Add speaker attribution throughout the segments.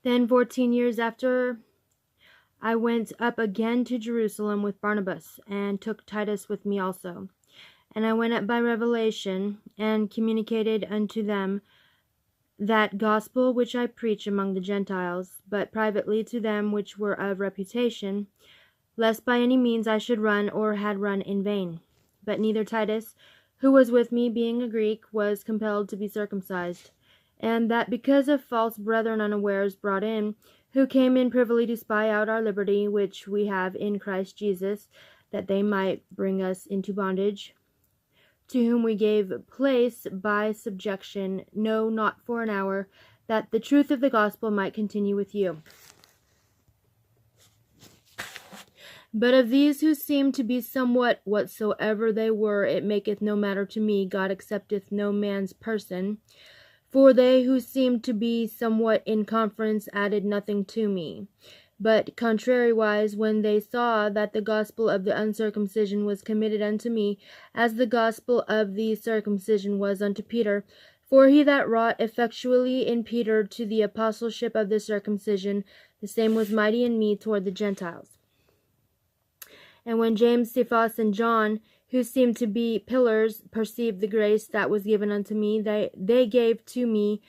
Speaker 1: Then 14 years after, I went up again to Jerusalem with Barnabas, and took Titus with me also. And I went up by revelation, and communicated unto them that gospel which I preach among the Gentiles, but privately to them which were of reputation, lest by any means I should run or had run in vain. But neither Titus, who was with me, being a Greek, was compelled to be circumcised, and that because of false brethren unawares brought in, who came in privily to spy out our liberty which we have in Christ Jesus, that they might bring us into bondage, to whom we gave place by subjection, no, not for an hour, that the truth of the gospel might continue with you. But of these who seem to be somewhat whatsoever they were, it maketh no matter to me, God accepteth no man's person. For they who seemed to be somewhat in conference added nothing to me. But contrariwise, when they saw that the gospel of the uncircumcision was committed unto me, as the gospel of the circumcision was unto Peter, for he that wrought effectually in Peter to the apostleship of the circumcision, the same was mighty in me toward the Gentiles. And when James, Cephas, and John, who seemed to be pillars, perceived the grace that was given unto me, they gave to me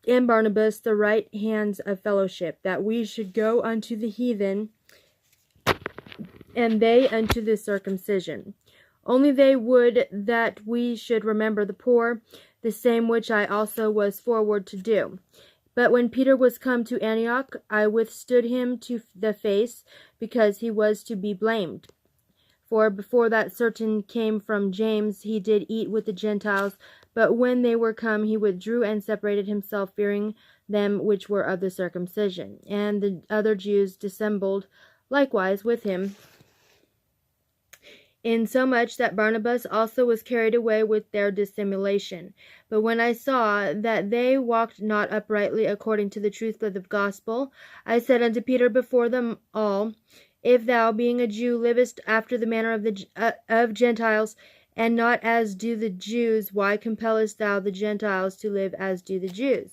Speaker 1: and Barnabas the right hands of fellowship, that we should go unto the heathen, and they unto the circumcision. Only they would that we should remember the poor, the same which I also was forward to do. But when Peter was come to Antioch, I withstood him to the face, because he was to be blamed. For before that certain came from James, he did eat with the Gentiles, but when they were come, he withdrew and separated himself, fearing them which were of the circumcision. And the other Jews dissembled likewise with him, insomuch that Barnabas also was carried away with their dissimulation. But when I saw that they walked not uprightly according to the truth of the gospel, I said unto Peter before them all, if thou, being a Jew, livest after the manner of Gentiles, and not as do the Jews, why compellest thou the Gentiles to live as do the Jews?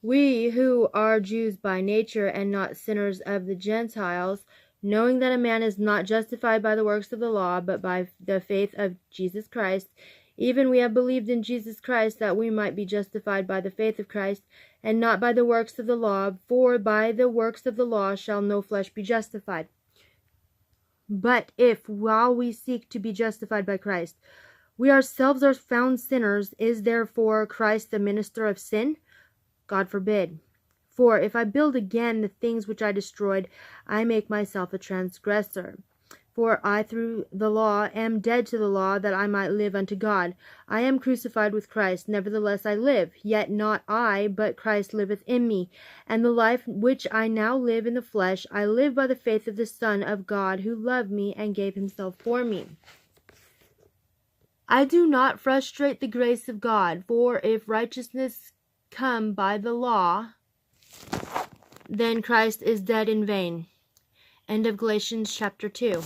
Speaker 1: We who are Jews by nature, and not sinners of the Gentiles, knowing that a man is not justified by the works of the law, but by the faith of Jesus Christ, even we have believed in Jesus Christ, that we might be justified by the faith of Christ, and not by the works of the law, for by the works of the law shall no flesh be justified. But if, while we seek to be justified by Christ, we ourselves are found sinners, is therefore Christ the minister of sin? God forbid. For if I build again the things which I destroyed, I make myself a transgressor. For I through the law am dead to the law, that I might live unto God. I am crucified with Christ, nevertheless I live, yet not I, but Christ liveth in me. And the life which I now live in the flesh, I live by the faith of the Son of God, who loved me and gave himself for me. I do not frustrate the grace of God, for if righteousness come by the law, then Christ is dead in vain. End of Galatians chapter 2.